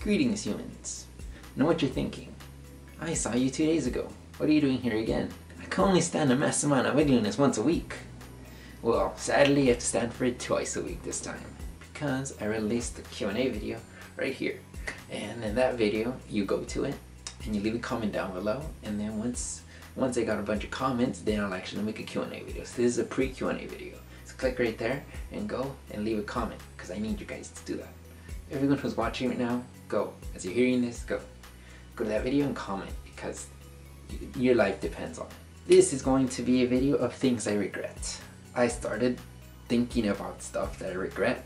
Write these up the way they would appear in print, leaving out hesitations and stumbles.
Greetings, humans. Know what you're thinking. I saw you 2 days ago. What are you doing here again? I can only stand a mass amount of ugliness once a week. Well, sadly I have to stand for it twice a week this time, because I released a Q&A video right here. And in that video, you go to it, and you leave a comment down below, and then once I got a bunch of comments, then I'll actually make a Q&A video. So this is a pre-Q&A video. So click right there, and go and leave a comment, because I need you guys to do that. Everyone who's watching right now, go. As you're hearing this, go. Go to that video and comment, because your life depends on it. This is going to be a video of things I regret. I started thinking about stuff that I regret,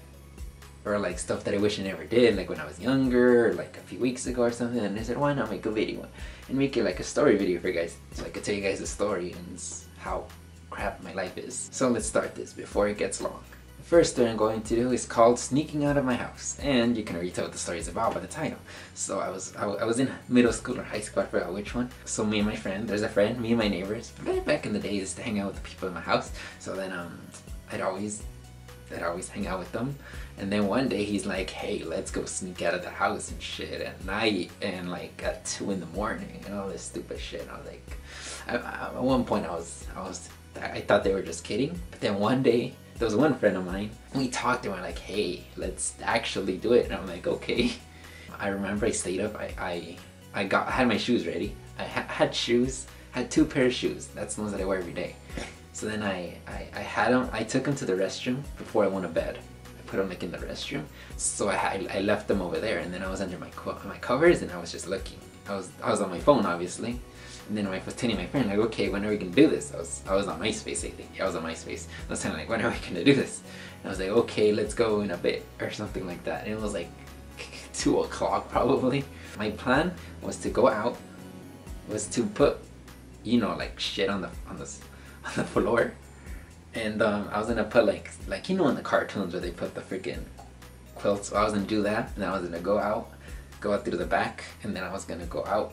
or like stuff that I wish I never did, like when I was younger, or like a few weeks ago or something, and I said, why not make a video and make it like a story video for you guys, so I could tell you guys a story and how crap my life is. So let's start this before it gets long. The first thing I'm going to do is called Sneaking Out of My House, and you can already tell what the story is about by the title. So I was in middle school or high school, I forgot which one. So me and my friend, there's a friend, me and my neighbors, back in the day, used to hang out with the people in my house. So then I'd always hang out with them, and then one day he's like, hey, let's go sneak out of the house and shit at night, and like at 2 in the morning and all this stupid shit. And I was like, at one point I thought they were just kidding, but then one day there was one friend of mine, we talked and we're like, hey, let's actually do it. And I'm like, okay. I remember I stayed up, I had my shoes ready. I had shoes, had 2 pairs of shoes. That's the ones that I wear every day. So then I had them, I took them to the restroom before I went to bed. I put them like in the restroom. So I left them over there, and then I was under my covers, and I was just looking. I was on my phone, obviously. And then I was telling my friend, like, okay, when are we gonna do this? I was on MySpace, I think. Yeah, I was on MySpace. I was telling like, when are we gonna do this? And I was like, okay, let's go in a bit, or something like that. And it was like 2 o'clock probably. My plan was to go out, was to put, you know, like shit on the floor. And I was gonna put like you know in the cartoons where they put the freaking quilts. So I was gonna do that, and I was gonna go out through the back, and then I was gonna go out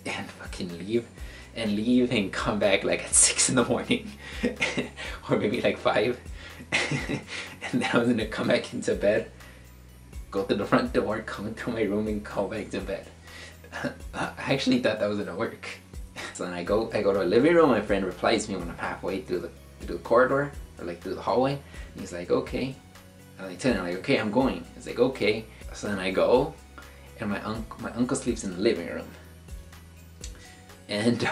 and fucking leave and come back like at 6 in the morning or maybe like 5. And then I was gonna come back into bed, go to the front door, come into my room, and go back to bed. I actually thought that was gonna work. So then I go to a living room. My friend replies to me when I'm halfway through the corridor, or like through the hallway, and he's like, okay. And I tell him like, okay, I'm going. He's like, okay. So then I go, and my uncle sleeps in the living room. And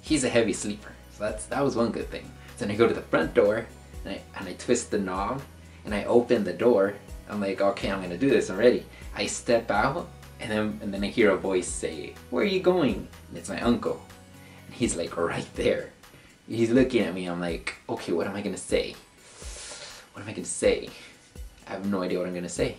he's a heavy sleeper, so that was one good thing. So then I go to the front door, and I twist the knob, and I open the door. I'm like, okay, I'm gonna do this, I'm ready. I step out, and then I hear a voice say, where are you going? And it's my uncle, and he's like right there. He's looking at me. I'm like, okay, what am I gonna say? What am I gonna say? I have no idea what I'm gonna say.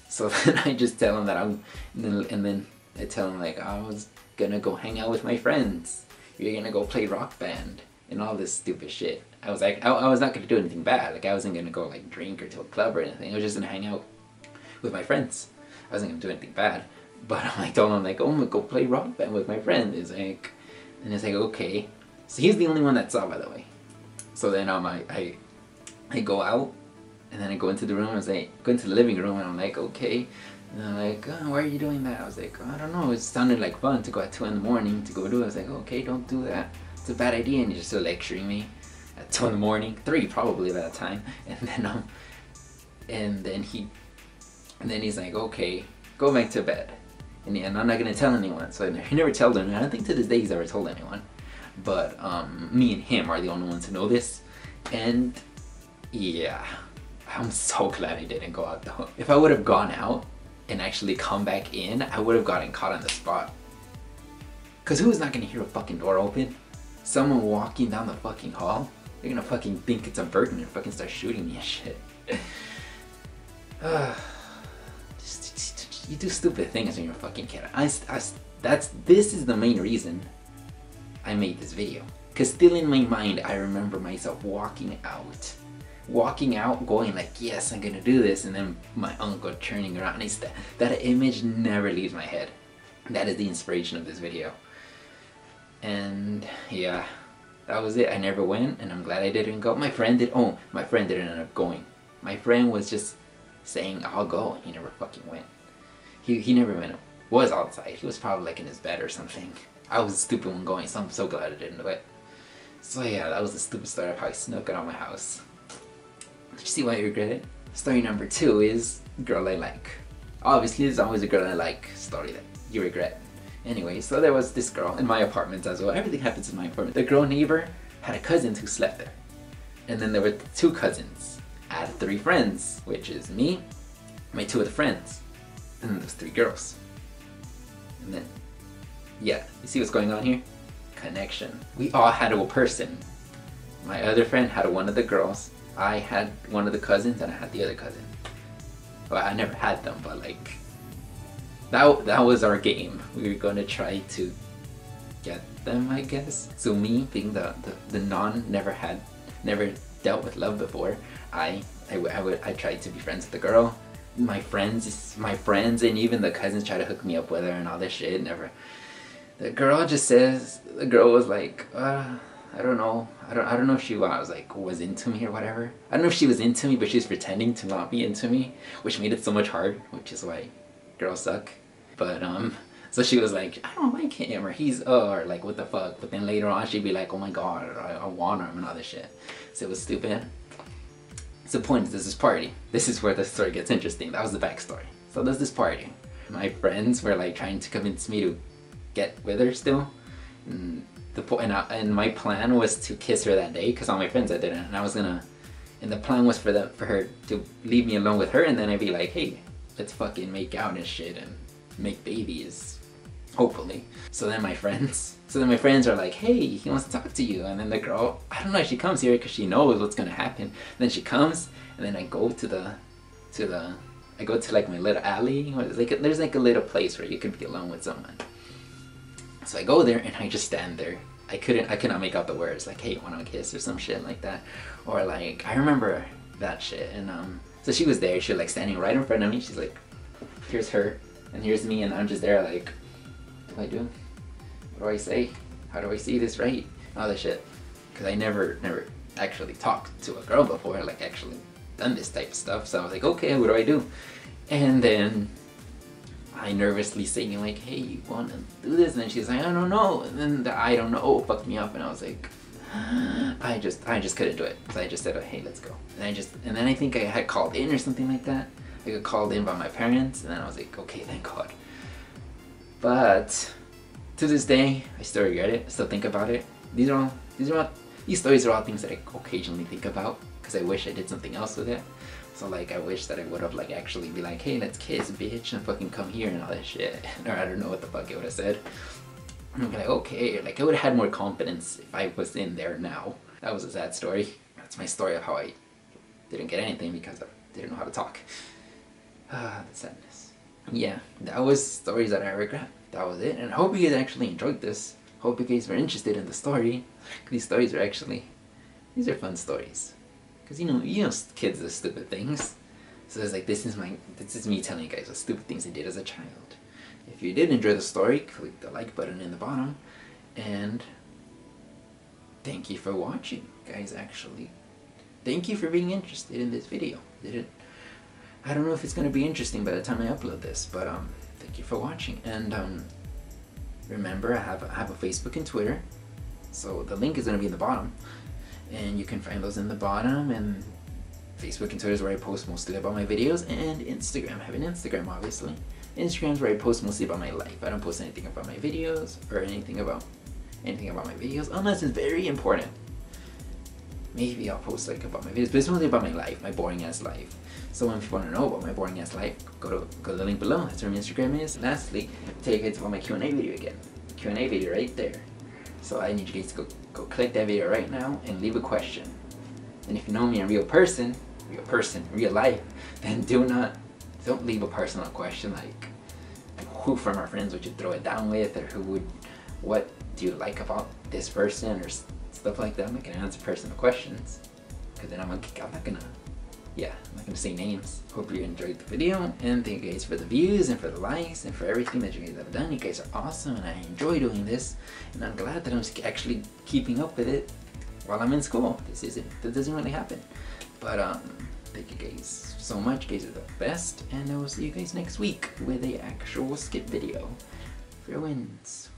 So then I just tell him that and then I tell him like, I was gonna go hang out with my friends. You're gonna go play Rock Band and all this stupid shit. I was like, I was not gonna do anything bad. Like I wasn't gonna go like drink or to a club or anything. I was just gonna hang out with my friends. I wasn't gonna do anything bad. But I told him like, oh, I'm gonna go play Rock Band with my friend. It's like, and it's like, okay. So he's the only one that saw, by the way. So then I go out, and then I go into the room. I was like, go into the living room, and I'm like, okay. And they're like, oh, why are you doing that? I was like, I don't know, it sounded like fun to go at 2 in the morning to go do it. I was like, okay, don't do that. It's a bad idea. And he's just still lecturing me at 2 in the morning, 3 probably by that time. And then he's like, okay, go back to bed. And I'm not gonna tell anyone. So he never told anyone. I don't think to this day he's ever told anyone. But me and him are the only ones who know this. And yeah, I'm so glad I didn't go out though. If I would have gone out and actually come back in, I would have gotten caught on the spot. Cause who's not gonna hear a fucking door open? Someone walking down the fucking hall? They're gonna fucking think it's a burden and fucking start shooting me and shit. You do stupid things when you're a fucking kid. This is the main reason I made this video. Cause still in my mind, I remember myself walking out, going like, yes, I'm gonna do this, and then my uncle turning around. That image never leaves my head. That is the inspiration of this video. And yeah, that was it. I never went, and I'm glad I didn't go. My friend didn't end up going. My friend was just saying, I'll go. He never fucking went. He never was outside. He was probably like in his bed or something. I was the stupid one going, so I'm so glad I didn't do it. So yeah, that was the stupid story of how I snuck out of my house. Did you see why I regret it? Story number 2 is girl I like. Obviously, there's always a girl I like story that you regret. Anyway, so there was this girl in my apartment as well. Everything happens in my apartment. The girl neighbor had a cousin who slept there. And then there were 2 cousins. I had 3 friends, which is me, my 2 other friends, and then there's 3 girls. And then, yeah, you see what's going on here? Connection. We all had a person. My other friend had one of the girls. I had one of the cousins, and I had the other cousin. Well, I never had them, but like, that was our game. We were gonna try to get them, I guess. So me, being the never dealt with love before, I tried to be friends with the girl. My friends, and even the cousins tried to hook me up with her and all this shit. Never. The girl was like, I don't know. I don't know if she was into me or whatever. I don't know if she was into me, but she was pretending to not be into me, which made it so much hard, which is why girls suck. But so she was like, I don't like him, or he's or like what the fuck. But then later on she'd be like, oh my god, I want him and all this shit. So it was stupid. So the point is, there's this party. This is where the story gets interesting. That was the backstory. So there's this party. My friends were like trying to convince me to get with her still. And my plan was to kiss her that day, because all my friends I didn't, and I was gonna, and the plan was for her to leave me alone with her, and then I'd be like, hey, let's fucking make out and shit and make babies, hopefully. So then my friends are like, hey, he wants to talk to you. And then the girl, I don't know if she comes here because she knows what's gonna happen. Then she comes, and then I go to like my little alley. There's like a little place where you can be alone with someone. So I go there and I just stand there. I could not make out the words like, hey, wanna kiss or some shit like that. Or like, I remember that shit. And so she was there, she was like standing right in front of me. She's like, here's her and here's me, and I'm just there like, what do I do? What do I say? How do I see this right? All that shit. Cause I never actually talked to a girl before, like actually done this type of stuff. So I was like, okay, what do I do? And then I nervously saying like, hey, you want to do this? And then she's like, I don't know. And then the I don't know fucked me up, and I was like, I just couldn't do it. So I just said, oh, hey, let's go. And then I think I had called in or something like that. I got called in by my parents, and then I was like, okay, thank God. But to this day, I still regret it. I still think about it. These stories are all things that I occasionally think about, because I wish I did something else with it. So like, I wish that I would have like actually be like, hey, let's kiss, bitch, and fucking come here and all that shit. Or I don't know what the fuck I would have said. And I'd be like, okay, like I would have had more confidence if I was in there now. That was a sad story. That's my story of how I didn't get anything because I didn't know how to talk. The sadness. Yeah, that was stories that I regret. That was it. And I hope you guys actually enjoyed this. Hope you guys were interested in the story. These stories are actually, these are fun stories. Because you know kids do stupid things. So it's like, this is me telling you guys the stupid things I did as a child. If you did enjoy the story, click the like button in the bottom. And thank you for watching, guys, actually. Thank you for being interested in this video. I don't know if it's going to be interesting by the time I upload this, but thank you for watching. And remember, I have a Facebook and Twitter. So the link is going to be in the bottom. And you can find those in the bottom, and Facebook and Twitter is where I post mostly about my videos, and Instagram. I have an Instagram, obviously. Instagram is where I post mostly about my life. I don't post anything about my videos or anything about my videos unless it's very important. Maybe I'll post like about my videos, but it's mostly about my life, my boring ass life. So if you want to know about my boring ass life, go to the link below. That's where my Instagram is. Lastly, take it to my Q&A video again. Q&A video right there. So I need you guys to go click that video right now and leave a question. And if you know me in real life, then don't leave a personal question like who from our friends would you throw it down with, or what do you like about this person, or stuff like that. I'm not gonna answer personal questions, because then I'm not gonna say names. Hope you enjoyed the video, and thank you guys for the views and for the likes and for everything that you guys have done. You guys are awesome, and I enjoy doing this, and I'm glad that I'm actually keeping up with it while I'm in school. That doesn't really happen, but Thank you guys so much. You guys are the best. And I will see you guys next week with a actual skip video for wins.